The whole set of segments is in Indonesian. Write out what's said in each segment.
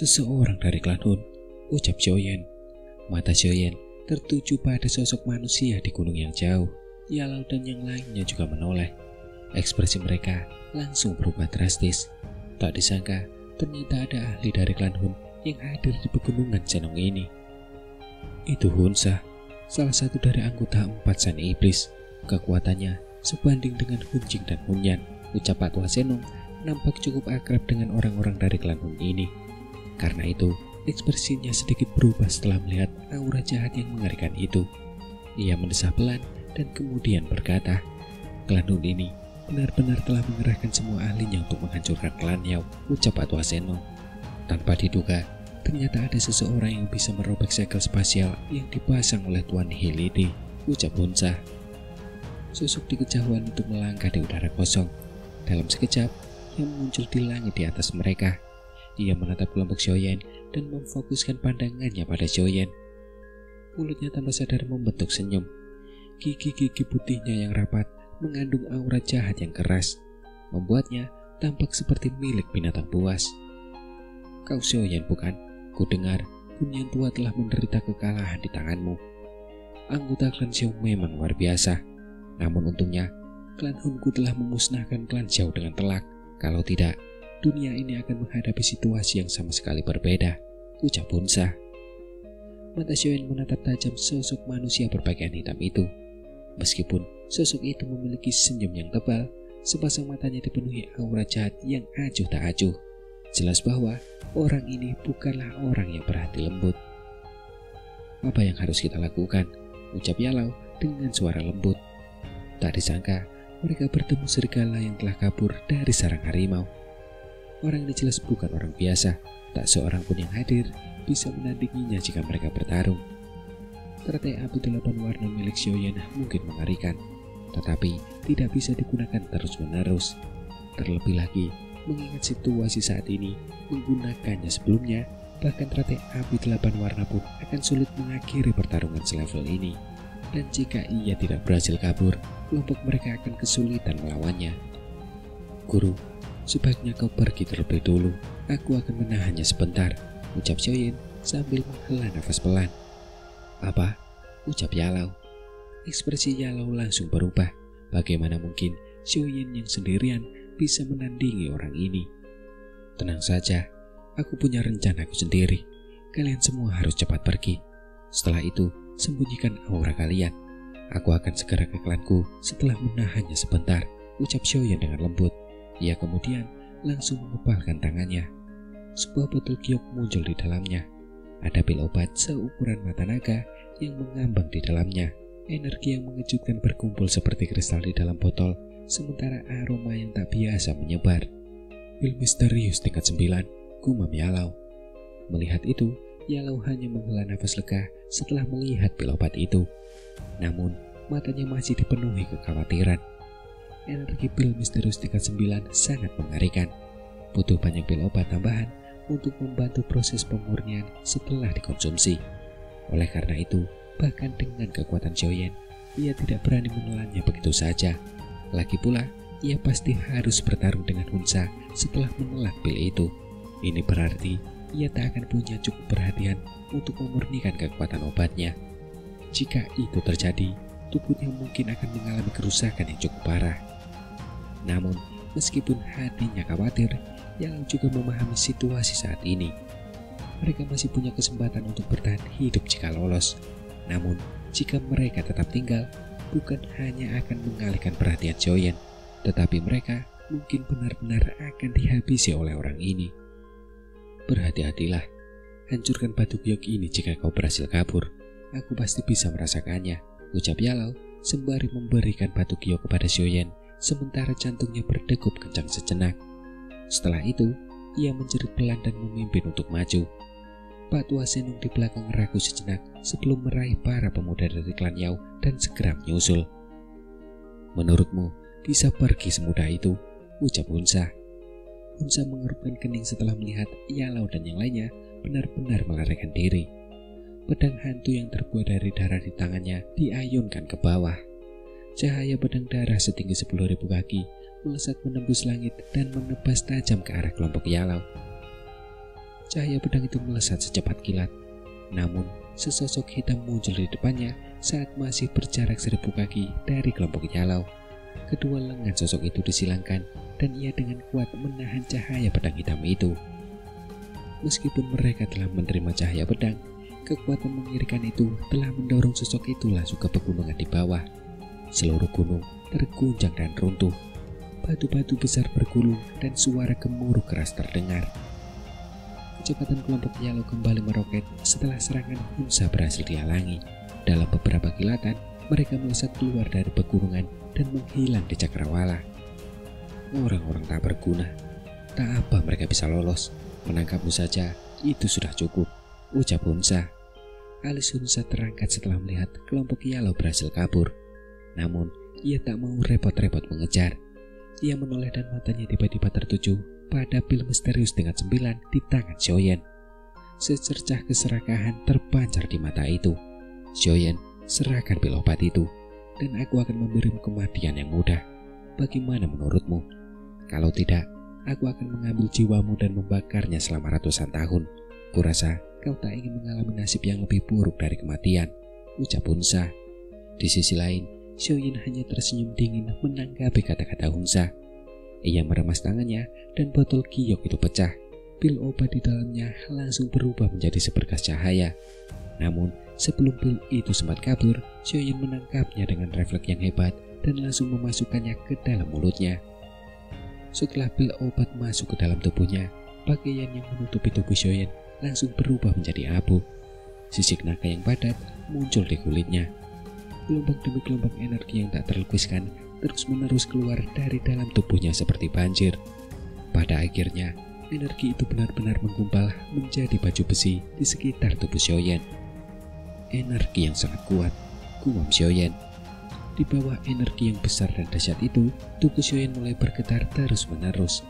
Seseorang dari klan Hun, ucap Xiaoyan. Mata Xiaoyan tertuju pada sosok manusia di gunung yang jauh. Yalau dan yang lainnya juga menoleh. Ekspresi mereka langsung berubah drastis. Tak disangka, ternyata ada ahli dari klan Hun yang hadir di pegunungan Zenong ini. Itu Hunsa, salah satu dari anggota 4 San Iblis. Kekuatannya sebanding dengan Hunjing dan Hunyan. Ucap Pak Tua Zenong nampak cukup akrab dengan orang-orang dari klan Hun ini. Karena itu, ekspresinya sedikit berubah setelah melihat aura jahat yang mengerikan itu. Ia mendesah pelan dan kemudian berkata, klan Hun ini benar-benar telah mengerahkan semua ahlinya untuk menghancurkan klan Yao, ucap Pak Tua Zenong. Tanpa diduga, ternyata ada seseorang yang bisa merobek segel spasial yang dipasang oleh Tuan Hilidi, ucap Hunsa. Sosok di kejauhan itu melangkah di udara kosong. Dalam sekejap, ia muncul di langit di atas mereka. Ia menatap kelompok Xiaoyan dan memfokuskan pandangannya pada Xiaoyan. Mulutnya tanpa sadar membentuk senyum. Gigi-gigi putihnya yang rapat mengandung aura jahat yang keras, membuatnya tampak seperti milik binatang buas. Kau Xiaoyan bukan? Ku dengar Hunyan tua telah menderita kekalahan di tanganmu. Anggota klan Xiao memang luar biasa. Namun untungnya, klan Hunku telah memusnahkan klan Xiao dengan telak. Kalau tidak, dunia ini akan menghadapi situasi yang sama sekali berbeda, ucap Hunsa. Mata Xiaoyan menatap tajam sosok manusia berpakaian hitam itu. Meskipun sosok itu memiliki senyum yang tebal, sepasang matanya dipenuhi aura jahat yang acuh tak acuh. Jelas bahwa orang ini bukanlah orang yang berhati lembut. Apa yang harus kita lakukan? Ucap Yalau dengan suara lembut. Tak disangka, mereka bertemu serigala yang telah kabur dari sarang harimau. Orang ini jelas bukan orang biasa. Tak seorang pun yang hadir bisa menandinginya jika mereka bertarung. Teratai api 8 warna milik Xiaoyan mungkin mengerikan, tetapi tidak bisa digunakan terus-menerus. Terlebih lagi, mengingat situasi saat ini, menggunakannya sebelumnya, bahkan teratai api 8 warna pun akan sulit mengakhiri pertarungan selevel ini. Dan jika ia tidak berhasil kabur, kelompok mereka akan kesulitan melawannya. Guru, sebaiknya kau pergi terlebih dulu. Aku akan menahannya sebentar, ucap Xiaoyan sambil menghela nafas pelan. Apa? Ucap Yalau. Ekspresi Yalau langsung berubah. Bagaimana mungkin Xiaoyan yang sendirian bisa menandingi orang ini? Tenang saja, aku punya rencanaku sendiri. Kalian semua harus cepat pergi. Setelah itu, sembunyikan aura kalian. Aku akan segera ke klanku setelah menahannya sebentar, ucap Xiaoyan dengan lembut. Ia kemudian langsung mengepalkan tangannya. Sebuah botol giok muncul di dalamnya. Ada pil obat seukuran mata naga yang mengambang di dalamnya. Energi yang mengejutkan berkumpul seperti kristal di dalam botol, sementara aroma yang tak biasa menyebar. Pil misterius tingkat 9, gumam Yalau. Melihat itu, Yalau hanya menghela nafas lega setelah melihat pil obat itu. Namun, matanya masih dipenuhi kekhawatiran. Energi pil misterius tingkat 9 sangat mengerikan. Butuh banyak pil obat tambahan untuk membantu proses pemurnian setelah dikonsumsi. Oleh karena itu, bahkan dengan kekuatan Xiaoyan, ia tidak berani menelannya begitu saja. Lagi pula, ia pasti harus bertarung dengan Hunsa setelah menelan pil itu. Ini berarti ia tak akan punya cukup perhatian untuk memurnikan kekuatan obatnya. Jika itu terjadi, tubuhnya mungkin akan mengalami kerusakan yang cukup parah. Namun, meskipun hatinya khawatir, Yalau juga memahami situasi saat ini. Mereka masih punya kesempatan untuk bertahan hidup jika lolos. Namun, jika mereka tetap tinggal, bukan hanya akan mengalihkan perhatian Xiaoyan, tetapi mereka mungkin benar-benar akan dihabisi oleh orang ini. Berhati-hatilah, hancurkan batu giok ini jika kau berhasil kabur. Aku pasti bisa merasakannya, ucap Yalau sembari memberikan batu giok kepada Xiaoyan, sementara jantungnya berdegup kencang sejenak. Setelah itu, ia menjerit pelan dan memimpin untuk maju. Pak Tua Zenong di belakang ragu sejenak sebelum meraih para pemuda dari klan Yao dan segera menyusul. Menurutmu, bisa pergi semudah itu? Ucap Hunsa. Hunsa mengerutkan kening setelah melihat Yalau dan yang lainnya benar-benar melarikan diri. Pedang hantu yang terbuat dari darah di tangannya diayunkan ke bawah. Cahaya pedang darah setinggi 10.000 kaki melesat menembus langit dan menebas tajam ke arah kelompok Yalau. Cahaya pedang itu melesat secepat kilat. Namun, sesosok hitam muncul di depannya saat masih berjarak 1000 kaki dari kelompok Yalau. Kedua lengan sosok itu disilangkan dan ia dengan kuat menahan cahaya pedang hitam itu. Meskipun mereka telah menerima cahaya pedang, kekuatan mengerikan itu telah mendorong sosok itu langsung ke pegunungan di bawah. Seluruh gunung terguncang dan runtuh. Batu-batu besar bergulung dan suara gemuruh keras terdengar. Kecepatan kelompok Yalau kembali meroket setelah serangan Hunza berhasil dihalangi. Dalam beberapa kilatan, mereka melesat keluar dari pegunungan dan menghilang di cakrawala. Orang-orang tak berguna. Tak apa mereka bisa lolos. Menangkapmu saja, itu sudah cukup, ucap Hunza. Alis Hunza terangkat setelah melihat kelompok Yalau berhasil kabur. Namun, ia tak mau repot-repot mengejar. Ia menoleh dan matanya tiba-tiba tertuju pada pil misterius dengan 9 di tangan Xiaoyan. Secercah keserakahan terpancar di mata itu. Xiaoyan, serahkan pil obat itu, dan aku akan memberimu kematian yang mudah. Bagaimana menurutmu? Kalau tidak, aku akan mengambil jiwamu dan membakarnya selama ratusan tahun. Kurasa kau tak ingin mengalami nasib yang lebih buruk dari kematian, ucap Hunza. Di sisi lain, Xiaoyan hanya tersenyum dingin menanggapi kata-kata Hunza. Ia meremas tangannya dan botol giok itu pecah. Pil obat di dalamnya langsung berubah menjadi seberkas cahaya. Namun, sebelum pil itu sempat kabur, Xiaoyan menangkapnya dengan refleks yang hebat dan langsung memasukkannya ke dalam mulutnya. Setelah pil obat masuk ke dalam tubuhnya, pakaian yang menutupi tubuh Xiaoyan langsung berubah menjadi abu. Sisik naga yang padat muncul di kulitnya. Gelombang demi gelombang energi yang tak terlukiskan terus-menerus keluar dari dalam tubuhnya seperti banjir. Pada akhirnya, energi itu benar-benar menggumpal menjadi baju besi di sekitar tubuh Xiaoyan. Energi yang sangat kuat, guam Xiaoyan. Di bawah energi yang besar dan dahsyat itu, tubuh Xiaoyan mulai bergetar terus-menerus.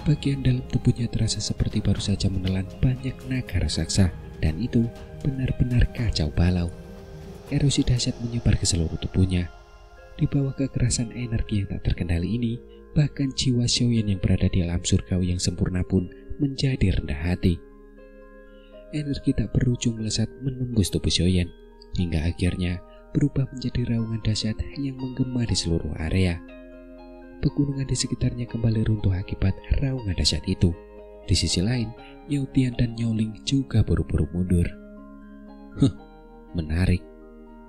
Bagian dalam tubuhnya terasa seperti baru saja menelan banyak naga raksasa, dan itu benar-benar kacau balau. Erosi dahsyat menyebar ke seluruh tubuhnya. Di bawah kekerasan energi yang tak terkendali ini, bahkan jiwa Xiaoyan yang berada di alam surgawi yang sempurna pun menjadi rendah hati. Energi tak berujung melesat menembus tubuh Xiaoyan, hingga akhirnya berubah menjadi raungan dahsyat yang menggema di seluruh area. Pegunungan di sekitarnya kembali runtuh akibat raungan dahsyat itu. Di sisi lain, Yao Tian dan Nyoling juga buru-buru mundur. Menarik.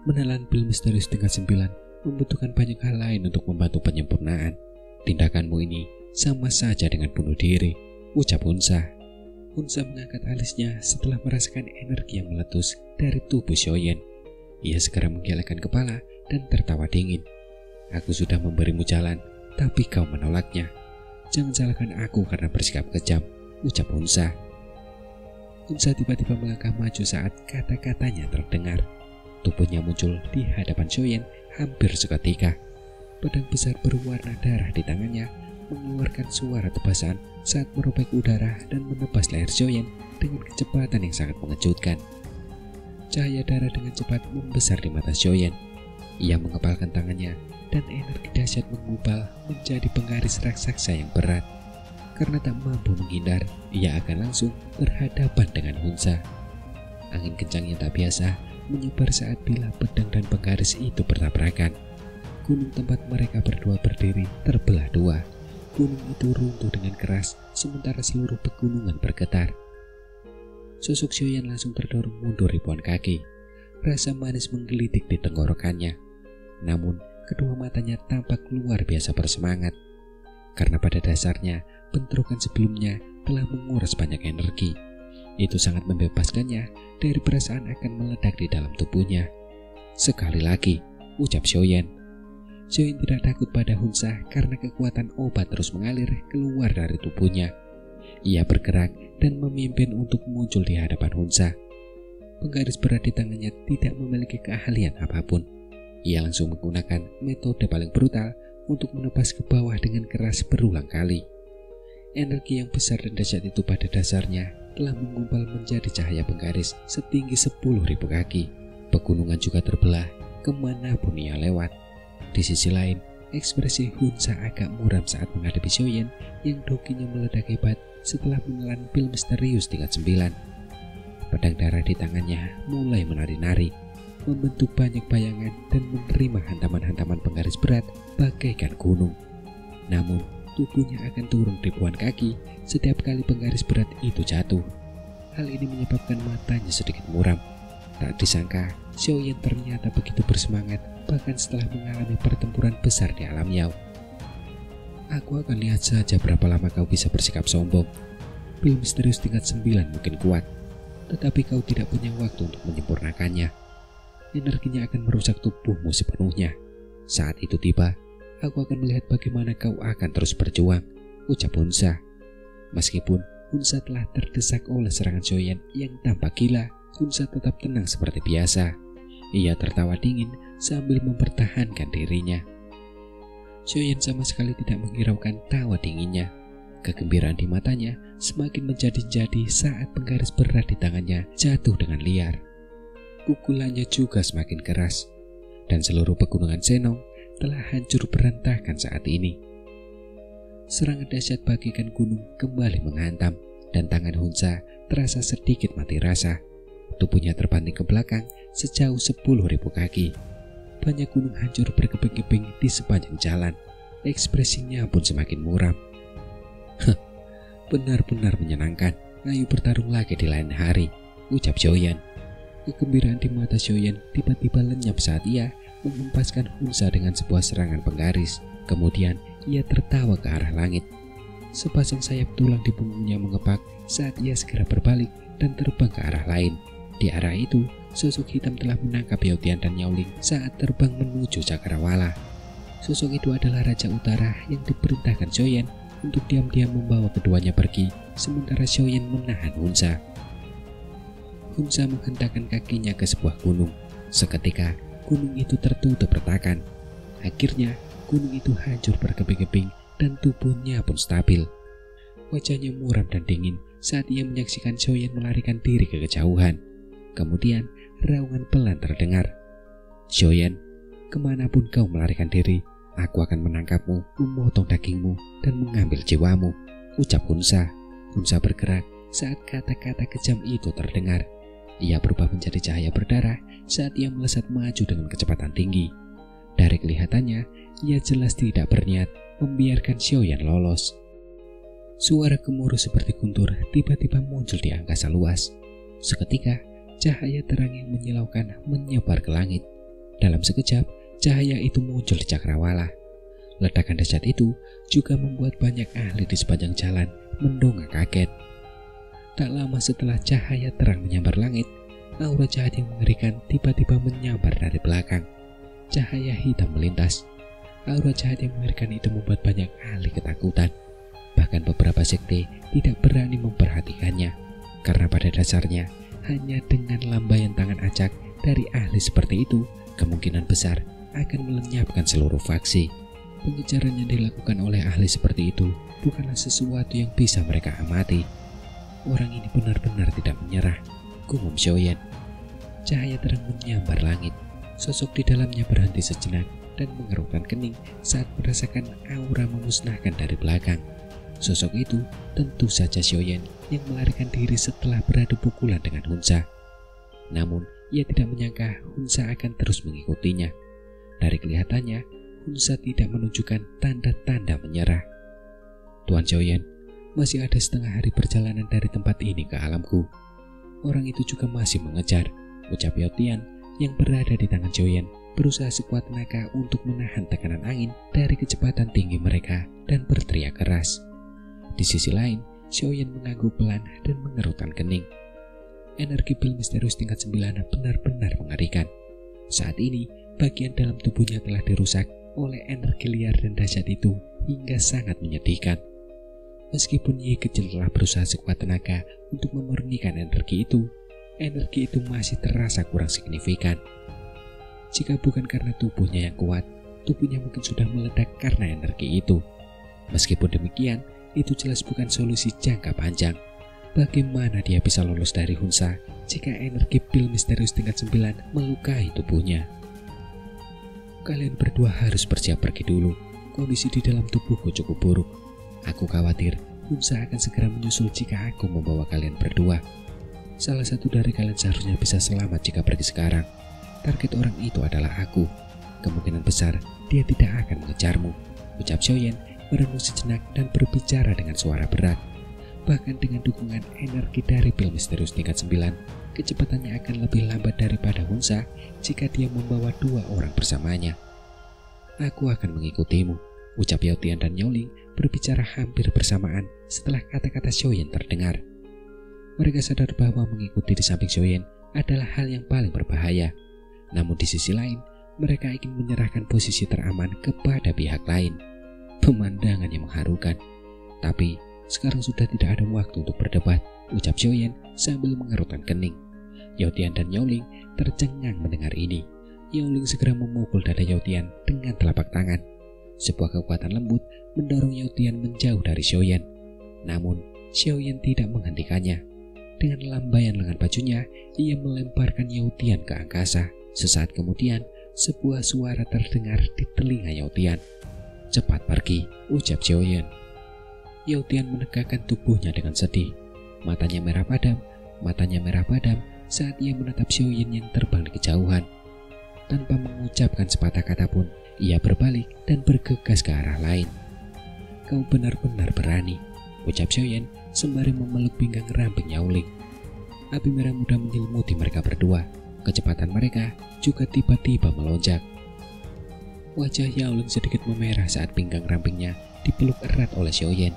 Menelan pil misterius tingkat 9 membutuhkan banyak hal lain untuk membantu penyempurnaan. Tindakanmu ini sama saja dengan bunuh diri, ucap Hunza. Hunza mengangkat alisnya setelah merasakan energi yang meletus dari tubuh Xiaoyan. Ia segera menggelengkan kepala dan tertawa dingin. Aku sudah memberimu jalan, tapi kau menolaknya. Jangan salahkan aku karena bersikap kejam, ucap Hunza. Hunza tiba-tiba melangkah maju saat kata-katanya terdengar. Tubuhnya muncul di hadapan Xiaoyan hampir seketika. Pedang besar berwarna darah di tangannya mengeluarkan suara tebasan saat merobek udara dan menebas leher Xiaoyan dengan kecepatan yang sangat mengejutkan. Cahaya darah dengan cepat membesar di mata Xiaoyan. Ia mengepalkan tangannya dan energi dahsyat mengubal menjadi penggaris raksasa yang berat. Karena tak mampu menghindar, ia akan langsung berhadapan dengan Hunza. Angin kencang yang tak biasa menyebar saat bilah pedang dan penggaris itu bertabrakan. Gunung tempat mereka berdua berdiri terbelah dua. Gunung itu runtuh dengan keras, sementara seluruh pegunungan bergetar. Sosok Xiaoyan langsung terdorong mundur ribuan kaki. Rasa manis menggelitik di tenggorokannya. Namun, kedua matanya tampak luar biasa bersemangat. Karena pada dasarnya, bentrokan sebelumnya telah menguras banyak energi. Itu sangat membebaskannya dari perasaan akan meledak di dalam tubuhnya. Sekali lagi, ucap Xiaoyan. Xiaoyan tidak takut pada Hunza karena kekuatan obat terus mengalir keluar dari tubuhnya. Ia bergerak dan memimpin untuk muncul di hadapan Hunza. Penggaris berat di tangannya tidak memiliki keahlian apapun. Ia langsung menggunakan metode paling brutal untuk menebas ke bawah dengan keras berulang kali. Energi yang besar dan dahsyat itu pada dasarnya telah menggumpal menjadi cahaya penggaris setinggi 10.000 kaki. Pegunungan juga terbelah kemanapun ia lewat. Di sisi lain, ekspresi Hunza agak muram saat menghadapi Xiaoyan yang dokinya meledak hebat setelah menelan pil misterius tingkat 9. Pedang darah di tangannya mulai menari-nari, membentuk banyak bayangan dan menerima hantaman-hantaman penggaris berat bagaikan gunung. Namun, tubuhnya akan turun ribuan kaki setiap kali penggaris berat itu jatuh. Hal ini menyebabkan matanya sedikit muram. Tak disangka, Xiaoyan ternyata begitu bersemangat bahkan setelah mengalami pertempuran besar di alam Yao. Aku akan lihat saja berapa lama kau bisa bersikap sombong. Pil misterius tingkat 9 mungkin kuat, tetapi kau tidak punya waktu untuk menyempurnakannya. Energinya akan merusak tubuhmu sepenuhnya. Saat itu tiba, aku akan melihat bagaimana kau akan terus berjuang, ucap Hunza. Meskipun Hunza telah terdesak oleh serangan Xiaoyan yang tampak gila, Hunza tetap tenang seperti biasa. Ia tertawa dingin sambil mempertahankan dirinya. Xiaoyan sama sekali tidak menghiraukan tawa dinginnya. Kegembiraan di matanya semakin menjadi-jadi saat penggaris berat di tangannya jatuh dengan liar. Pukulannya juga semakin keras, dan seluruh pegunungan Senong telah hancur berantakan saat ini. Serangan dahsyat bagaikan gunung kembali menghantam, dan tangan Hunza terasa sedikit mati rasa. Tubuhnya terbanting ke belakang sejauh 10.000 kaki. Banyak gunung hancur berkeping-keping di sepanjang jalan. Ekspresinya pun semakin muram. Benar-benar menyenangkan. Ayo bertarung lagi di lain hari, ucap Xiaoyan. Kegembiraan di mata Xiaoyan tiba-tiba lenyap saat ia menghempaskan Hunza dengan sebuah serangan penggaris. Kemudian ia tertawa ke arah langit. Sepasang sayap tulang di punggungnya mengepak saat ia segera berbalik dan terbang ke arah lain. Di arah itu, sosok hitam telah menangkap Yao Tian dan Yao Ling saat terbang menuju Cakrawala. Sosok itu adalah Raja Utara yang diperintahkan Xiaoyan untuk diam-diam membawa keduanya pergi, sementara Xiaoyan menahan Hunza. Hunza menghentakkan kakinya ke sebuah gunung. Seketika, gunung itu tertutup retakan. Akhirnya, gunung itu hancur berkeping-keping dan tubuhnya pun stabil. Wajahnya muram dan dingin saat ia menyaksikan Xiaoyan melarikan diri ke kejauhan. Kemudian, raungan pelan terdengar. Xiaoyan, kemanapun kau melarikan diri, aku akan menangkapmu, memotong dagingmu, dan mengambil jiwamu, ucap Hunza. Hunza bergerak saat kata-kata kejam itu terdengar. Ia berubah menjadi cahaya berdarah saat ia melesat maju dengan kecepatan tinggi. Dari kelihatannya, ia jelas tidak berniat membiarkan Xiaoyan lolos. Suara gemuruh seperti guntur tiba-tiba muncul di angkasa luas. Seketika, cahaya terang yang menyilaukan menyebar ke langit. Dalam sekejap, cahaya itu muncul di Cakrawala. Ledakan dahsyat itu juga membuat banyak ahli di sepanjang jalan mendongak kaget. Tak lama setelah cahaya terang menyambar langit, aura jahat yang mengerikan tiba-tiba menyambar dari belakang. Cahaya hitam melintas. Aura jahat yang mengerikan itu membuat banyak ahli ketakutan. Bahkan beberapa sekte tidak berani memperhatikannya, karena pada dasarnya hanya dengan lambaian tangan acak dari ahli seperti itu, kemungkinan besar akan melenyapkan seluruh faksi. Pengejaran yang dilakukan oleh ahli seperti itu bukanlah sesuatu yang bisa mereka amati. Orang ini benar-benar tidak menyerah, gumam Xiaoyan. Cahaya terang menyambar langit. Sosok di dalamnya berhenti sejenak dan mengerutkan kening saat merasakan aura memusnahkan dari belakang. Sosok itu tentu saja Xiaoyan yang melarikan diri setelah beradu pukulan dengan Hunza. Namun, ia tidak menyangka Hunza akan terus mengikutinya. Dari kelihatannya, Hunza tidak menunjukkan tanda-tanda menyerah. Tuan Xiaoyan, masih ada setengah hari perjalanan dari tempat ini ke alamku. Orang itu juga masih mengejar, ucap Yao Tian yang berada di tangan Xiaoyan, berusaha sekuat tenaga untuk menahan tekanan angin dari kecepatan tinggi mereka dan berteriak keras. Di sisi lain, Xiaoyan mengangguk pelan dan mengerutkan kening. Energi pil misterius tingkat 9 benar-benar mengerikan. Saat ini, bagian dalam tubuhnya telah dirusak oleh energi liar dan dahsyat itu hingga sangat menyedihkan. Meskipun Yi kecil telah berusaha sekuat tenaga untuk memurnikan energi itu masih terasa kurang signifikan. Jika bukan karena tubuhnya yang kuat, tubuhnya mungkin sudah meledak karena energi itu. Meskipun demikian, itu jelas bukan solusi jangka panjang. Bagaimana dia bisa lolos dari Hunza jika energi pil misterius tingkat 9 melukai tubuhnya? Kalian berdua harus bersiap pergi dulu. Kondisi di dalam tubuhku cukup buruk. Aku khawatir Hunsa akan segera menyusul jika aku membawa kalian berdua. Salah satu dari kalian seharusnya bisa selamat jika pergi sekarang. Target orang itu adalah aku. Kemungkinan besar dia tidak akan mengejarmu, ucap Xiaoyan merenung sejenak dan berbicara dengan suara berat. Bahkan dengan dukungan energi dari pil misterius tingkat 9, kecepatannya akan lebih lambat daripada Hunsa jika dia membawa 2 orang bersamanya. Aku akan mengikutimu, ucap Yao Tian dan Yaoling berbicara hampir bersamaan setelah kata-kata Xiaoyan terdengar. Mereka sadar bahwa mengikuti di samping Xiaoyan adalah hal yang paling berbahaya. Namun di sisi lain, mereka ingin menyerahkan posisi teraman kepada pihak lain. Pemandangan yang mengharukan. Tapi sekarang sudah tidak ada waktu untuk berdebat, ucap Xiaoyan sambil mengerutkan kening. Yao Tian dan Yaoling tercengang mendengar ini. Yaoling segera memukul dada Yao Tian dengan telapak tangan. Sebuah kekuatan lembut mendorong Yao Tian menjauh dari Xiaoyan. Namun Xiaoyan tidak menghentikannya. Dengan lambaian lengan bajunya, ia melemparkan Yao Tian ke angkasa. Sesaat kemudian, sebuah suara terdengar di telinga Yao Tian. Cepat pergi, ucap Xiaoyan. Yao Tian menegakkan tubuhnya dengan sedih. Matanya merah padam saat ia menatap Xiaoyan yang terbang di kejauhan. Tanpa mengucapkan sepatah kata pun, ia berbalik dan bergegas ke arah lain. Kau benar-benar berani, ucap Xiaoyan sembari memeluk pinggang ramping Yaoling. Api merah muda menyelimuti mereka berdua. Kecepatan mereka juga tiba-tiba melonjak. Wajah Yaoling sedikit memerah saat pinggang rampingnya dipeluk erat oleh Xiaoyan.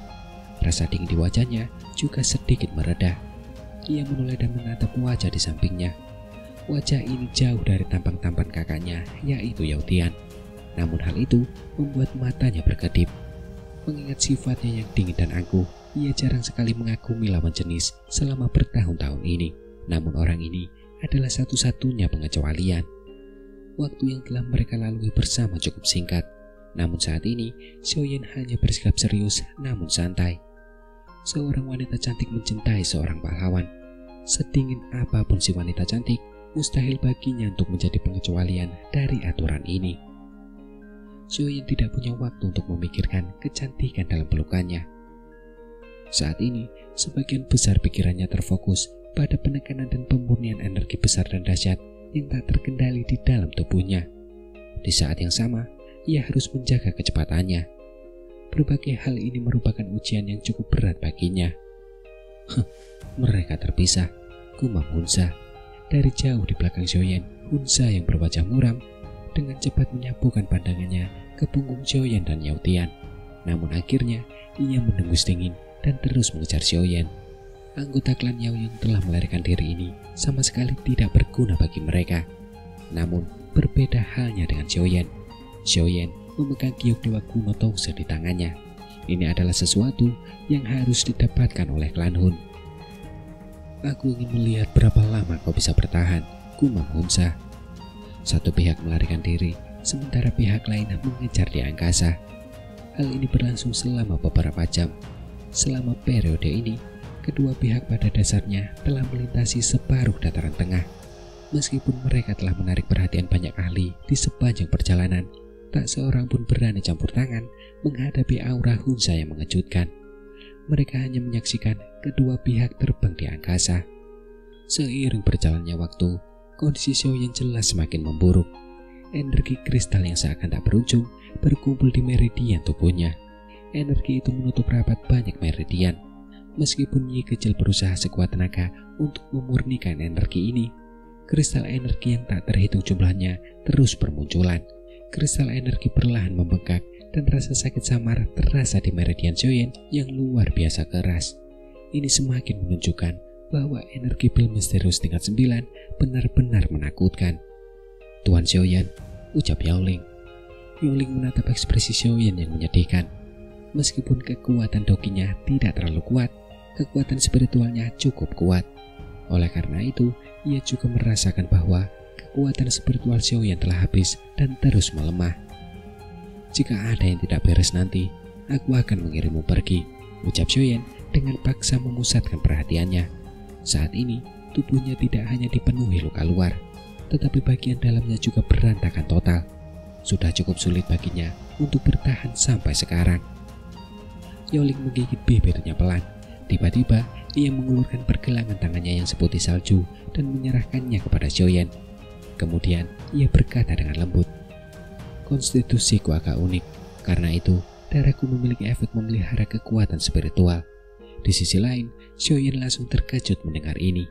Rasa dingin di wajahnya juga sedikit mereda. Ia menoleh dan menatap wajah di sampingnya. Wajah ini jauh dari tampang tampan kakaknya, yaitu Yao Tian. Namun hal itu membuat matanya berkedip. Mengingat sifatnya yang dingin dan angkuh, ia jarang sekali mengagumi lawan jenis selama bertahun-tahun ini. Namun orang ini adalah satu-satunya pengecualian. Waktu yang telah mereka lalui bersama cukup singkat. Namun saat ini, Xiaoyan hanya bersikap serius namun santai. Seorang wanita cantik mencintai seorang pahlawan. Sedingin apapun si wanita cantik, mustahil baginya untuk menjadi pengecualian dari aturan ini. Xiaoyan tidak punya waktu untuk memikirkan kecantikan dalam pelukannya. Saat ini, sebagian besar pikirannya terfokus pada penekanan dan pemurnian energi besar dan dahsyat yang tak terkendali di dalam tubuhnya. Di saat yang sama, ia harus menjaga kecepatannya. Berbagai hal ini merupakan ujian yang cukup berat baginya. Mereka terpisah, gumam Hunsa. Dari jauh di belakang Xiaoyan, Hunsa yang berwajah muram dengan cepat menyapukan pandangannya ke punggung Xiaoyan dan Yao Tian. Namun akhirnya, ia mendengus dingin dan terus mengejar Xiaoyan. Anggota klan Yao yang telah melarikan diri ini sama sekali tidak berguna bagi mereka. Namun berbeda halnya dengan Xiaoyan. Xiaoyan memegang giok dewa kuno Tongse di tangannya. Ini adalah sesuatu yang harus didapatkan oleh klan Hun. Aku ingin melihat berapa lama kau bisa bertahan, gumam Hunsa. Satu pihak melarikan diri, sementara pihak lain mengejar di angkasa. Hal ini berlangsung selama beberapa jam. Selama periode ini, kedua pihak pada dasarnya telah melintasi separuh dataran tengah. Meskipun mereka telah menarik perhatian banyak ahli di sepanjang perjalanan, tak seorang pun berani campur tangan menghadapi aura Hunsa yang mengejutkan. Mereka hanya menyaksikan kedua pihak terbang di angkasa. Seiring berjalannya waktu, kondisi Xiaoyan jelas semakin memburuk. Energi kristal yang seakan tak berujung berkumpul di meridian tubuhnya. Energi itu menutup rapat banyak meridian. Meskipun Yi kecil berusaha sekuat tenaga untuk memurnikan energi ini, kristal energi yang tak terhitung jumlahnya terus bermunculan. Kristal energi perlahan membengkak dan rasa sakit samar terasa di meridian Xiaoyan yang luar biasa keras. Ini semakin menunjukkan bahwa energi pil misterius tingkat 9 benar-benar menakutkan. Tuan Xiaoyan, ucap Yaoling. Yaoling menatap ekspresi Xiaoyan yang menyedihkan. Meskipun kekuatan dokinya tidak terlalu kuat, kekuatan spiritualnya cukup kuat. Oleh karena itu, ia juga merasakan bahwa kekuatan spiritual Xiaoyan telah habis dan terus melemah. Jika ada yang tidak beres nanti, aku akan mengirimmu pergi, ucap Xiaoyan dengan paksa memusatkan perhatiannya. Saat ini, tubuhnya tidak hanya dipenuhi luka luar, tetapi bagian dalamnya juga berantakan total. Sudah cukup sulit baginya untuk bertahan sampai sekarang. Yaoling menggigit bibirnya pelan. Tiba-tiba, ia mengulurkan pergelangan tangannya yang seputih salju dan menyerahkannya kepada Xiaoyan. Kemudian, ia berkata dengan lembut, "Konstitusiku agak unik, karena itu darahku memiliki efek memelihara kekuatan spiritual." Di sisi lain, Xiaoyan langsung terkejut mendengar ini.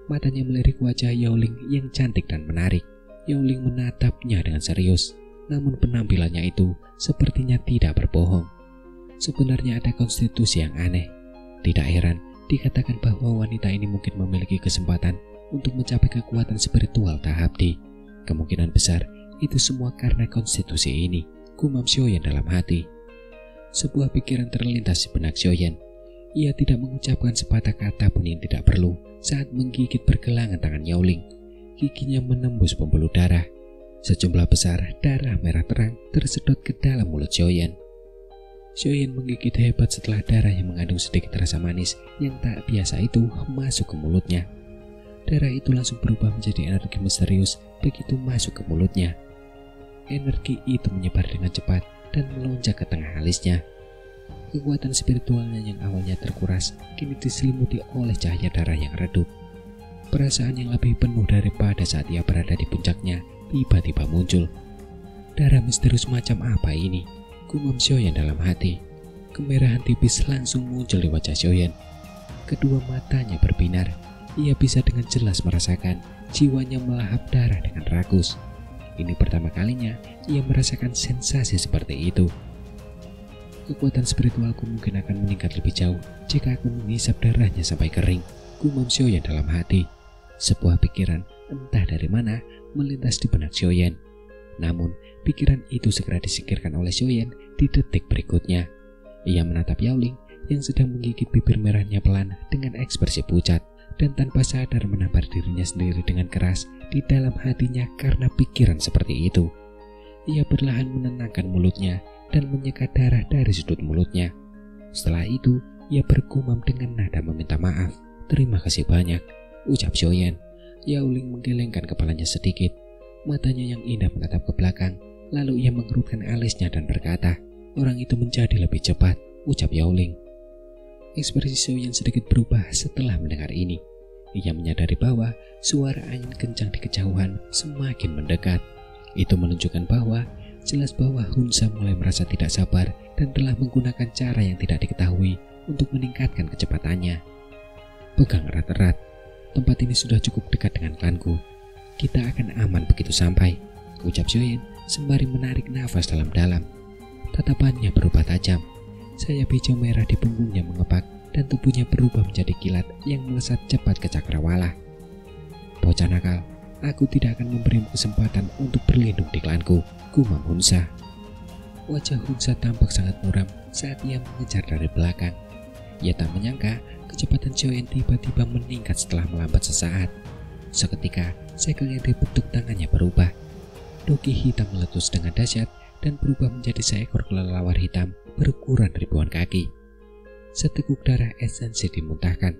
Matanya melirik wajah Yaoling yang cantik dan menarik. Yaoling menatapnya dengan serius, namun penampilannya itu sepertinya tidak berbohong. Sebenarnya ada konstitusi yang aneh. Tidak heran dikatakan bahwa wanita ini mungkin memiliki kesempatan untuk mencapai kekuatan spiritual tahap D. Kemungkinan besar itu semua karena konstitusi ini, gumam Xiaoyan dalam hati. Sebuah pikiran terlintas di benak Xiaoyan. Ia tidak mengucapkan sepatah kata pun yang tidak perlu saat menggigit pergelangan tangan Yaoling. Giginya menembus pembuluh darah. Sejumlah besar darah merah terang tersedot ke dalam mulut Xiaoyan. Xiaoyan menggigit hebat setelah darah yang mengandung sedikit rasa manis yang tak biasa itu masuk ke mulutnya. Darah itu langsung berubah menjadi energi misterius begitu masuk ke mulutnya. Energi itu menyebar dengan cepat dan melonjak ke tengah alisnya. Kekuatan spiritualnya yang awalnya terkuras kini diselimuti oleh cahaya darah yang redup. Perasaan yang lebih penuh daripada saat ia berada di puncaknya tiba-tiba muncul. Darah misterius macam apa ini? Gumam Xiaoyan dalam hati. Kemerahan tipis langsung muncul di wajah Xiaoyan. Kedua matanya berbinar. Ia bisa dengan jelas merasakan jiwanya melahap darah dengan rakus. Ini pertama kalinya ia merasakan sensasi seperti itu. Kekuatan spiritualku mungkin akan meningkat lebih jauh jika aku menghisap darahnya sampai kering, gumam Xiaoyan dalam hati. Sebuah pikiran entah dari mana melintas di benak Xiaoyan. Namun, pikiran itu segera disingkirkan oleh Xiaoyan di detik berikutnya. Ia menatap Yaoling yang sedang menggigit bibir merahnya pelan dengan ekspresi pucat dan tanpa sadar menampar dirinya sendiri dengan keras di dalam hatinya karena pikiran seperti itu. Ia perlahan menenangkan mulutnya dan menyekat darah dari sudut mulutnya. Setelah itu, ia bergumam dengan nada meminta maaf. "Terima kasih banyak," ucap Xiaoyan. Yaoling menggelengkan kepalanya sedikit. Matanya yang indah menatap ke belakang. Lalu ia mengerutkan alisnya dan berkata, "Orang itu menjadi lebih cepat," ucap Yaoling. Ekspresi Xiaoyan sedikit berubah setelah mendengar ini. Ia menyadari bahwa suara angin kencang di kejauhan semakin mendekat. Itu menunjukkan bahwa jelas bahwa Hunsa mulai merasa tidak sabar dan telah menggunakan cara yang tidak diketahui untuk meningkatkan kecepatannya. "Pegang erat-erat. Tempat ini sudah cukup dekat dengan klanku. Kita akan aman begitu sampai," ucap Xiaoyan sembari menarik nafas dalam-dalam. Tatapannya berubah tajam. Sayap hijau merah di punggungnya mengepak dan tubuhnya berubah menjadi kilat yang melesat cepat ke cakrawala. "Bocah nakal, aku tidak akan memberimu kesempatan untuk berlindung di klanku," gumam Hunsa. Wajah Hunsa tampak sangat muram saat ia mengejar dari belakang. Ia tak menyangka kecepatan Xiaoyan tiba-tiba meningkat setelah melambat sesaat. Seketika, segel yang dibentuk tangannya berubah. Doki hitam meletus dengan dahsyat dan berubah menjadi seekor kelelawar hitam berukuran ribuan kaki. Seteguk darah esensi dimuntahkan.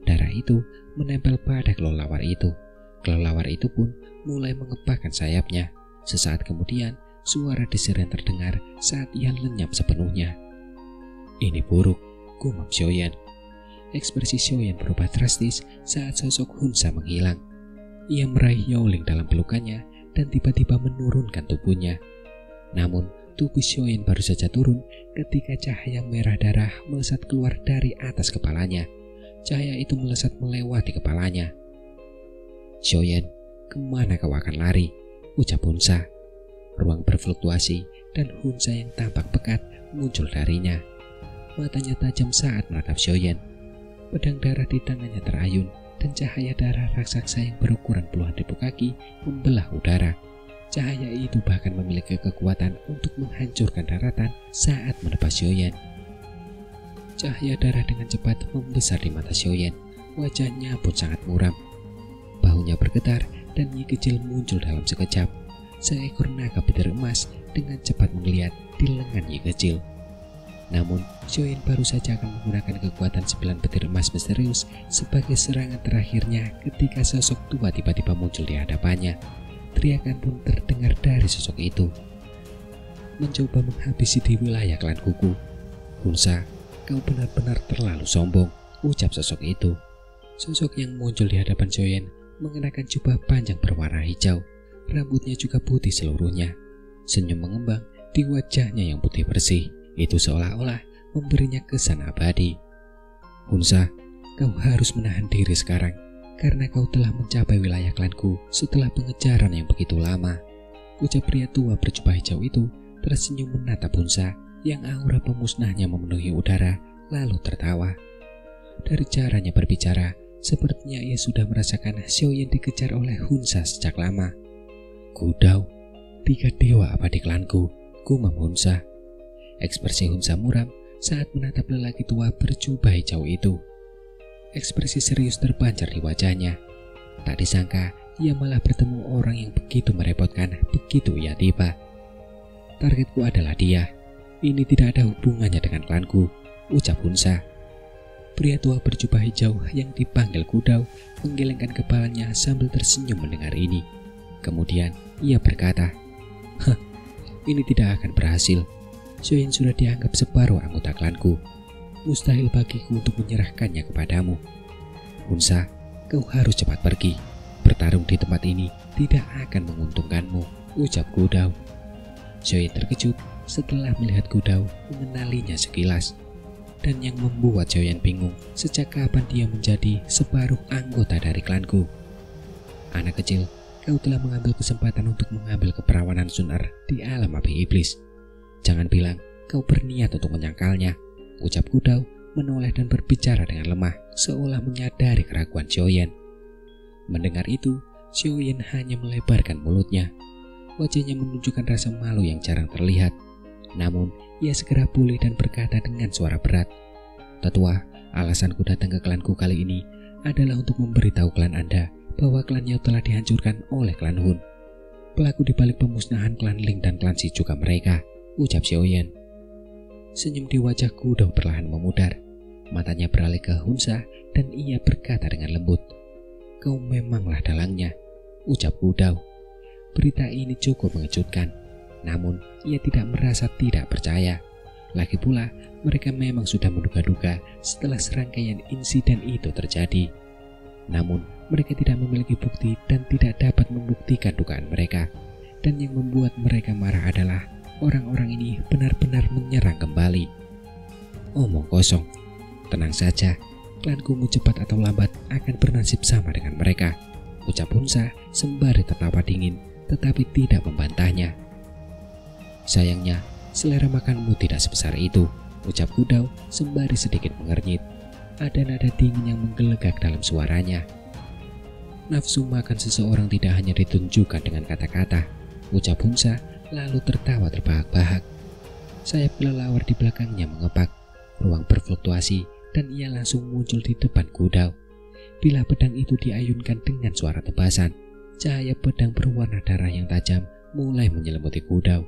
Darah itu menempel pada kelelawar itu. Kelelawar itu pun mulai mengepakkan sayapnya. Sesaat kemudian, suara desir yang terdengar saat ia lenyap sepenuhnya. "Ini buruk," gumam Xiaoyan. Ekspresi Xiaoyan berubah drastis saat sosok Hunsa menghilang. Ia meraih Yaoling dalam pelukannya dan tiba-tiba menurunkan tubuhnya. Namun, tubuh Xiaoyan baru saja turun ketika cahaya merah darah melesat keluar dari atas kepalanya. Cahaya itu melesat melewati kepalanya. "Xiaoyan, kemana kau akan lari?" ucap Hunsa. Ruang berfluktuasi dan Hunsa yang tampak pekat muncul darinya. Matanya tajam saat menatap Xiaoyan. Pedang darah di tangannya terayun dan cahaya darah raksasa yang berukuran puluhan ribu kaki membelah udara. Cahaya itu bahkan memiliki kekuatan untuk menghancurkan daratan saat menebas Xiaoyan. Cahaya darah dengan cepat membesar di mata Xiaoyan. Wajahnya pun sangat muram. Bahunya bergetar dan Nyi kecil muncul dalam sekejap. Seekor naga petir emas dengan cepat menggeliat di lengan Nyi kecil. Namun, Xiaoyan baru saja akan menggunakan kekuatan 9 petir emas misterius sebagai serangan terakhirnya ketika sosok tua tiba-tiba muncul di hadapannya. Teriakan pun terdengar dari sosok itu. "Mencoba menghabisi di wilayah klan kuku. Hunsa, kau benar-benar terlalu sombong, ucap sosok itu. Sosok yang muncul di hadapan Xiaoyan mengenakan jubah panjang berwarna hijau. Rambutnya juga putih seluruhnya. Senyum mengembang di wajahnya yang putih bersih. Itu seolah-olah memberinya kesan abadi. Hunsa, kau harus menahan diri sekarang, karena kau telah mencapai wilayah klanku setelah pengejaran yang begitu lama. Ucap pria tua berjubah hijau itu tersenyum menatap Hunsa yang aura pemusnahnya memenuhi udara, lalu tertawa. Dari caranya berbicara, sepertinya ia sudah merasakan Xiaoyan dikejar oleh Hunsa sejak lama. Gudao, 3 dewa abadi klanku, gumam Hunsa. Ekspresi Hunsa muram saat menatap lelaki tua berjubah hijau itu. Ekspresi serius terpancar di wajahnya. Tak disangka ia malah bertemu orang yang begitu merepotkan begitu ia tiba. Targetku adalah dia. Ini tidak ada hubungannya dengan klanku, ucap Hunsa. Pria tua berjubah hijau yang dipanggil Gudao menggelengkan kepalanya sambil tersenyum mendengar ini. Kemudian ia berkata, "Hah, ini tidak akan berhasil. Xiaoyan sudah dianggap separuh anggota klanku. Mustahil bagiku untuk menyerahkannya kepadamu. Hunsa, kau harus cepat pergi. Bertarung di tempat ini tidak akan menguntungkanmu," ucap Gudao. Xiaoyan terkejut setelah melihat Gudao mengenalinya sekilas. Dan yang membuat Xiaoyan bingung, sejak kapan dia menjadi separuh anggota dari klanku. Anak kecil, kau telah mengambil kesempatan untuk mengambil keperawanan Sun-Er di alam api iblis. Jangan bilang kau berniat untuk menyangkalnya, ucap Gudao menoleh dan berbicara dengan lemah, seolah menyadari keraguan Xiaoyan. Mendengar itu, Xiaoyan hanya melebarkan mulutnya. Wajahnya menunjukkan rasa malu yang jarang terlihat. Namun, ia segera pulih dan berkata dengan suara berat, "Tetua, alasanku datang ke klanku kali ini adalah untuk memberitahu klan Anda bahwa klan Yao telah dihancurkan oleh klan Hun. Pelaku dibalik pemusnahan klan Ling dan klan Si juga mereka," ucap Xiaoyan. Senyum di wajah Gudao perlahan memudar. Matanya beralih ke Hunsa dan ia berkata dengan lembut, "Kau memanglah dalangnya," ucap Gudao. Berita ini cukup mengejutkan. Namun, ia tidak merasa tidak percaya. Lagi pula, mereka memang sudah menduga-duga setelah serangkaian insiden itu terjadi. Namun, mereka tidak memiliki bukti dan tidak dapat membuktikan dugaan mereka. Dan yang membuat mereka marah adalah orang-orang ini benar-benar menyerang kembali. Omong kosong. Tenang saja, klankumu cepat atau lambat akan bernasib sama dengan mereka, ucap Hunsa sembari tertawa dingin, tetapi tidak membantahnya. Sayangnya, selera makanmu tidak sebesar itu, ucap Gudao sembari sedikit mengernyit. Ada nada dingin yang menggelegak dalam suaranya. Nafsu makan seseorang tidak hanya ditunjukkan dengan kata-kata, ucap Hunsa lalu tertawa terbahak-bahak. Sayap kelelawar di belakangnya mengepak, ruang berfluktuasi, dan ia langsung muncul di depan Gudao. Bila pedang itu diayunkan dengan suara tebasan, cahaya pedang berwarna darah yang tajam mulai menyelimuti Gudao.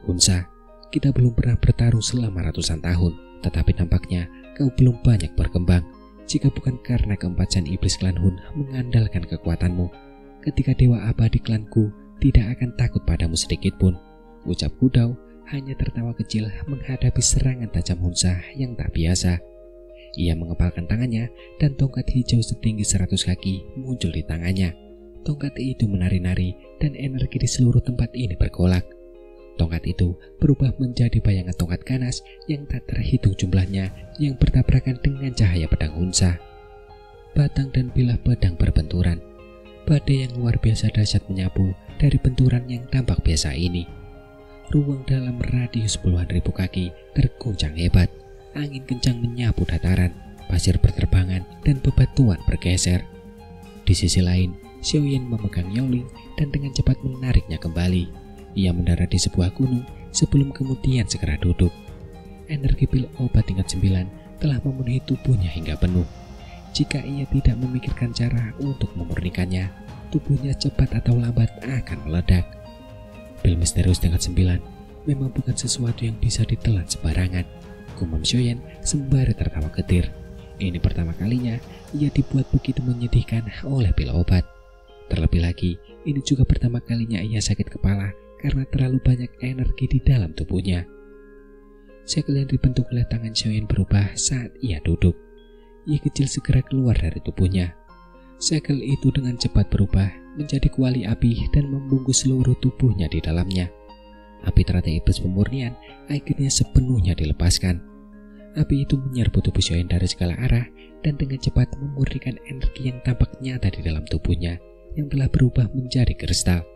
"Hunsa, kita belum pernah bertarung selama ratusan tahun, tetapi tampaknya kau belum banyak berkembang. Jika bukan karena keempat San Iblis klan Hun mengandalkan kekuatanmu, ketika dewa abadi klanku tidak akan takut padamu sedikit pun," ucap Gudao hanya tertawa kecil menghadapi serangan tajam Hunsa yang tak biasa. Ia mengepalkan tangannya dan tongkat hijau setinggi 100 kaki muncul di tangannya. Tongkat itu menari-nari dan energi di seluruh tempat ini bergolak. Tongkat itu berubah menjadi bayangan tongkat ganas yang tak terhitung jumlahnya yang bertabrakan dengan cahaya pedang Hunsa. Batang dan bilah pedang berbenturan. Badai yang luar biasa dahsyat menyapu dari benturan yang tampak biasa ini. Ruang dalam radius puluhan ribu kaki terguncang hebat. Angin kencang menyapu dataran, pasir berterbangan, dan bebatuan bergeser. Di sisi lain, Xiaoyan memegang Yaoling dan dengan cepat menariknya kembali. Ia mendarat di sebuah gunung sebelum kemudian segera duduk. Energi pil obat tingkat 9 telah memenuhi tubuhnya hingga penuh. Jika ia tidak memikirkan cara untuk memurnikannya, tubuhnya cepat atau lambat akan meledak. Pil misterius tingkat 9 memang bukan sesuatu yang bisa ditelan sembarangan, gumam Xiaoyan sembari tertawa getir. Ini pertama kalinya ia dibuat begitu menyedihkan oleh pil obat. Terlebih lagi, ini juga pertama kalinya ia sakit kepala karena terlalu banyak energi di dalam tubuhnya. Segel yang dibentuk oleh tangan Xiaoyan berubah saat ia duduk. Ia kecil segera keluar dari tubuhnya. Segel itu dengan cepat berubah menjadi kuali api dan membungkus seluruh tubuhnya di dalamnya. Api teratai iblis pemurnian akhirnya sepenuhnya dilepaskan. Api itu menyerbu tubuh Xiaoyan dari segala arah dan dengan cepat memurnikan energi yang tampak nyata di dalam tubuhnya yang telah berubah menjadi kristal.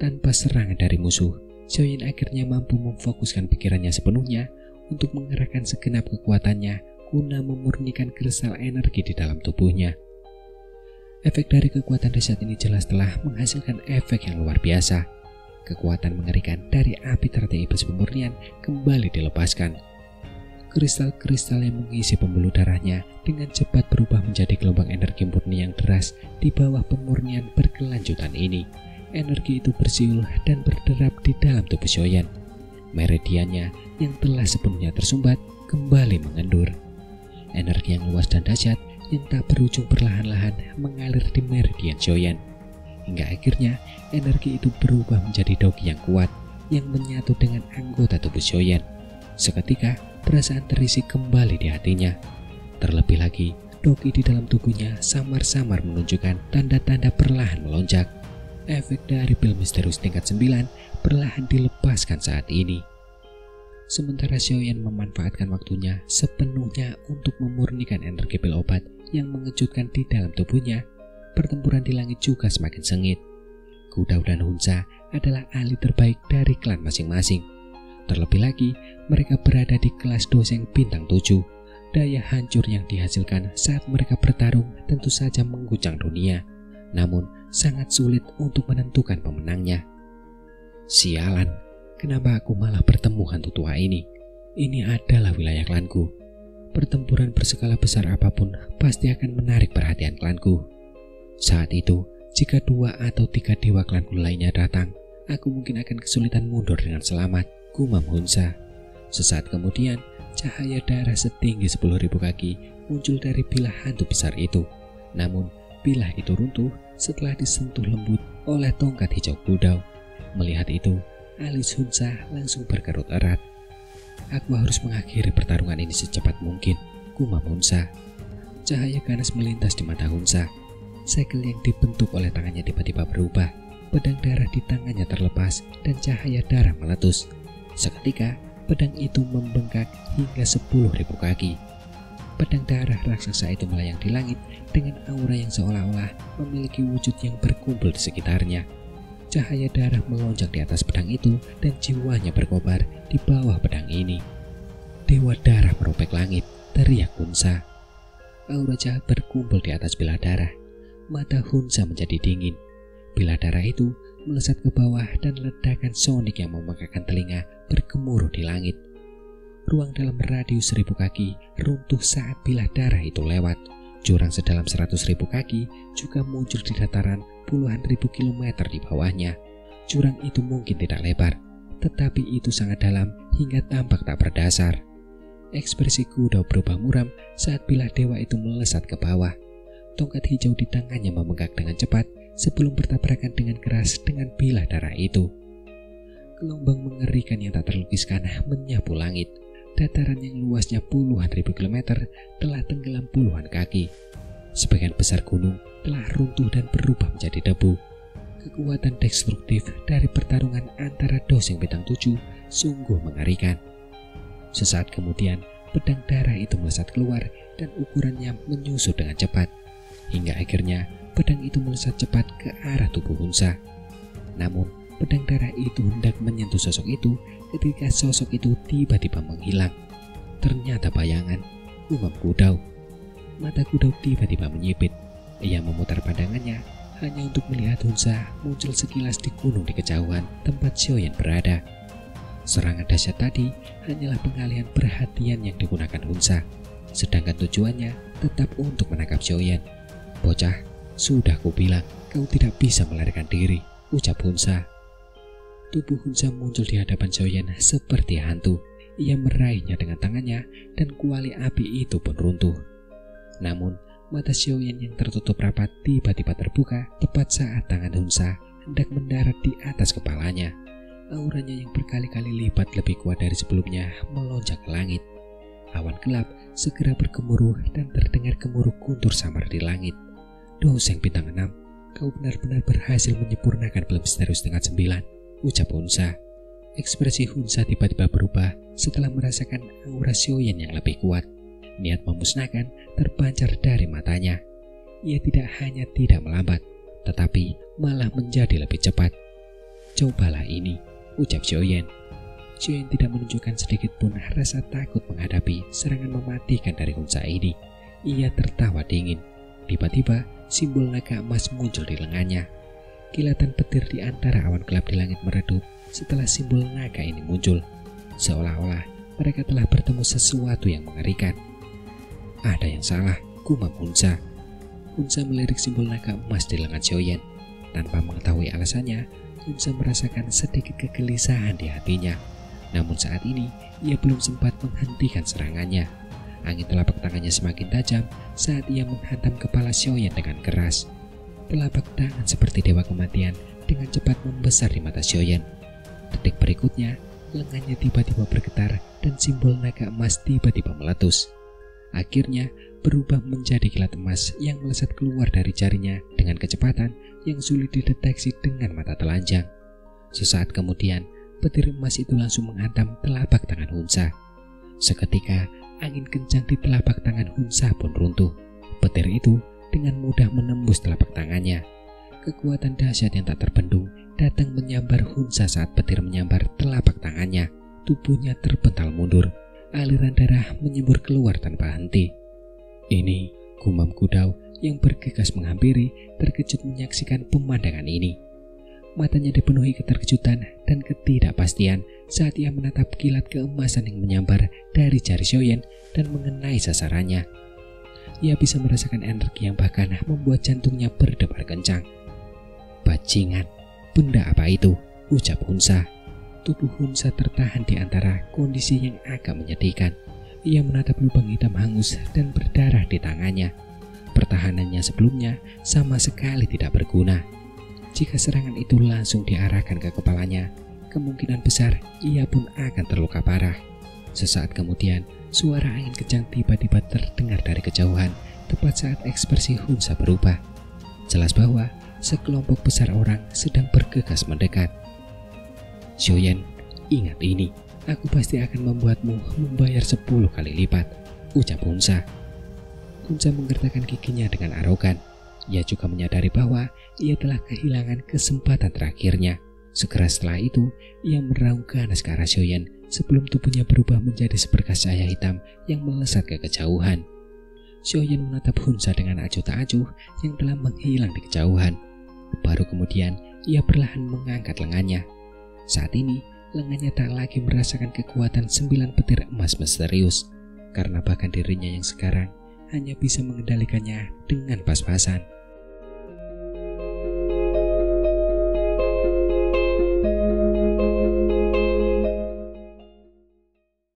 Tanpa serangan dari musuh, Xiaoyan akhirnya mampu memfokuskan pikirannya sepenuhnya untuk mengerahkan segenap kekuatannya guna memurnikan kristal energi di dalam tubuhnya. Efek dari kekuatan dahsyat ini jelas telah menghasilkan efek yang luar biasa. Kekuatan mengerikan dari api teratai iblis pemurnian kembali dilepaskan. Kristal-kristal yang mengisi pembuluh darahnya dengan cepat berubah menjadi gelombang energi murni yang deras di bawah pemurnian berkelanjutan ini. Energi itu bersiul dan berderap di dalam tubuh Xiaoyan. Meridiannya yang telah sepenuhnya tersumbat kembali mengendur. Energi yang luas dan dahsyat yang tak berujung perlahan-lahan mengalir di meridian Xiaoyan. Hingga akhirnya energi itu berubah menjadi doki yang kuat yang menyatu dengan anggota tubuh Xiaoyan. Seketika perasaan terisi kembali di hatinya. Terlebih lagi, doki di dalam tubuhnya samar-samar menunjukkan tanda-tanda perlahan melonjak. Efek dari pil misterius tingkat 9 perlahan dilepaskan saat ini. Sementara Xiaoyan memanfaatkan waktunya sepenuhnya untuk memurnikan energi pil obat yang mengejutkan di dalam tubuhnya, pertempuran di langit juga semakin sengit. Gu Dao dan Hun Sha adalah ahli terbaik dari klan masing-masing. Terlebih lagi, mereka berada di kelas doseng bintang 7. Daya hancur yang dihasilkan saat mereka bertarung tentu saja mengguncang dunia, namun sangat sulit untuk menentukan pemenangnya. Sialan, kenapa aku malah bertemu hantu tua ini? Ini adalah wilayah klanku. Pertempuran berskala besar apapun pasti akan menarik perhatian klanku. Saat itu, jika 2 atau 3 dewa klanku lainnya datang, aku mungkin akan kesulitan mundur dengan selamat, gumam Hun Sha. Sesaat kemudian, cahaya darah setinggi 10.000 kaki muncul dari bilah hantu besar itu. Namun, bilah itu runtuh setelah disentuh lembut oleh tongkat hijau Gu Dao. Melihat itu, alis Hun Sha langsung berkerut erat. Aku harus mengakhiri pertarungan ini secepat mungkin, gumam Hun Sha. Cahaya ganas melintas di mata Hun Sha. Segel yang dibentuk oleh tangannya tiba-tiba berubah. Pedang darah di tangannya terlepas dan cahaya darah meletus. Seketika, pedang itu membengkak hingga 10.000 kaki. Pedang darah raksasa itu melayang di langit dengan aura yang seolah-olah memiliki wujud yang berkumpul di sekitarnya. Cahaya darah melonjak di atas pedang itu dan jiwanya berkobar di bawah pedang ini. Dewa darah meropek langit, teriak Hun Sha. Aura jahat berkumpul di atas bilah darah. Mata Hun Sha menjadi dingin. Bilah darah itu melesat ke bawah dan ledakan sonik yang memekakan telinga bergemuruh di langit. Ruang dalam radius 1000 kaki runtuh saat bilah darah itu lewat. Jurang sedalam 100.000 kaki juga muncul di dataran puluhan ribu kilometer di bawahnya. Jurang itu mungkin tidak lebar, tetapi itu sangat dalam hingga tampak tak berdasar. Ekspresi Gu Dao berubah muram saat bilah dewa itu melesat ke bawah. Tongkat hijau di tangannya membengkak dengan cepat sebelum bertabrakan dengan keras dengan bilah darah itu. Gelombang mengerikan yang tak terlukiskan menyapu langit. Dataran yang luasnya puluhan ribu kilometer telah tenggelam puluhan kaki. Sebagian besar gunung telah runtuh dan berubah menjadi debu. Kekuatan destruktif dari pertarungan antara doseng bintang 7 sungguh mengerikan. Sesaat kemudian, pedang darah itu melesat keluar dan ukurannya menyusut dengan cepat. Hingga akhirnya, pedang itu melesat cepat ke arah tubuh Hun Sha. Namun, pedang darah itu hendak menyentuh sosok itu ketika sosok itu tiba-tiba menghilang. Ternyata bayangan, gumam Gu Dao. Mata Gu Dao tiba-tiba menyipit. Ia memutar pandangannya hanya untuk melihat Hun Sha muncul sekilas di gunung di kejauhan tempat Xiaoyan berada. Serangan dahsyat tadi hanyalah pengalihan perhatian yang digunakan Hun Sha, sedangkan tujuannya tetap untuk menangkap Xiaoyan. Bocah, sudah kubilang kau tidak bisa melarikan diri, ucap Hun Sha. Tubuh Hun Sha muncul di hadapan Xiaoyan seperti hantu. Ia meraihnya dengan tangannya dan kuali api itu pun runtuh. Namun, mata Xiaoyan yang tertutup rapat tiba-tiba terbuka tepat saat tangan Hun Sha hendak mendarat di atas kepalanya. auranya yang berkali-kali lipat lebih kuat dari sebelumnya melonjak ke langit. Awan gelap segera bergemuruh dan terdengar gemuruh guntur samar di langit. "Doseng bintang 6, kau benar-benar berhasil menyempurnakan film misterius tingkat 9, ucap Hunza. Ekspresi Hunza tiba-tiba berubah setelah merasakan aura Xiaoyan yang lebih kuat. Niat memusnahkan terpancar dari matanya. Ia tidak hanya tidak melambat, tetapi malah menjadi lebih cepat. "Cobalah ini," ucap Xiaoyan. Xiaoyan tidak menunjukkan sedikit pun rasa takut menghadapi serangan mematikan dari Hunza ini. Ia tertawa dingin. Tiba-tiba simbol naga emas muncul di lengannya. Kilatan petir di antara awan gelap di langit meredup setelah simbol naga ini muncul. Seolah-olah mereka telah bertemu sesuatu yang mengerikan. "Ada yang salah," gumam Hunza. Hunza melirik simbol naga emas di lengan Xiaoyan. Tanpa mengetahui alasannya, Hunza merasakan sedikit kegelisahan di hatinya. Namun saat ini, ia belum sempat menghentikan serangannya. Angin telapak tangannya semakin tajam saat ia menghantam kepala Xiaoyan dengan keras. Telapak tangan seperti dewa kematian dengan cepat membesar di mata Xiaoyan. Detik berikutnya, lengannya tiba-tiba bergetar dan simbol naga emas tiba-tiba meletus. Akhirnya, berubah menjadi kilat emas yang melesat keluar dari jarinya dengan kecepatan yang sulit dideteksi dengan mata telanjang. Sesaat kemudian, petir emas itu langsung menghantam telapak tangan Hunza. Seketika, angin kencang di telapak tangan Hunza pun runtuh. Petir itu dengan mudah menembus telapak tangannya. Kekuatan dahsyat yang tak terbendung datang menyambar Hunza saat petir menyambar telapak tangannya. Tubuhnya terpental mundur. Aliran darah menyembur keluar tanpa henti. "Ini," gumam Gudao yang bergegas menghampiri, terkejut menyaksikan pemandangan ini. Matanya dipenuhi keterkejutan dan ketidakpastian saat ia menatap kilat keemasan yang menyambar dari jari Xiaoyan dan mengenai sasarannya. Ia bisa merasakan energi yang bahkan membuat jantungnya berdebar kencang. "Bajingan, benda apa itu?" ucap Hunza. Tubuh Hunza tertahan di antara kondisi yang agak menyedihkan. Ia menatap lubang hitam hangus dan berdarah di tangannya. Pertahanannya sebelumnya sama sekali tidak berguna. Jika serangan itu langsung diarahkan ke kepalanya, kemungkinan besar ia pun akan terluka parah. Sesaat kemudian, suara angin kencang tiba-tiba terdengar dari kejauhan, tepat saat ekspresi Hunza berubah. Jelas bahwa sekelompok besar orang sedang bergegas mendekat. "Xiaoyan, ingat ini, aku pasti akan membuatmu membayar 10 kali lipat," ucap Hunza. Hunza menggertakkan giginya dengan arogan. Ia juga menyadari bahwa ia telah kehilangan kesempatan terakhirnya. Segera setelah itu, ia meraung ganas ke arah Xiaoyan sebelum tubuhnya berubah menjadi seberkas cahaya hitam yang melesat ke kejauhan. Xiaoyan menatap Hunza dengan acuh tak acuh yang telah menghilang di kejauhan. Baru kemudian, ia perlahan mengangkat lengannya. Saat ini, lengannya tak lagi merasakan kekuatan 9 petir emas misterius, karena bahkan dirinya yang sekarang hanya bisa mengendalikannya dengan pas-pasan.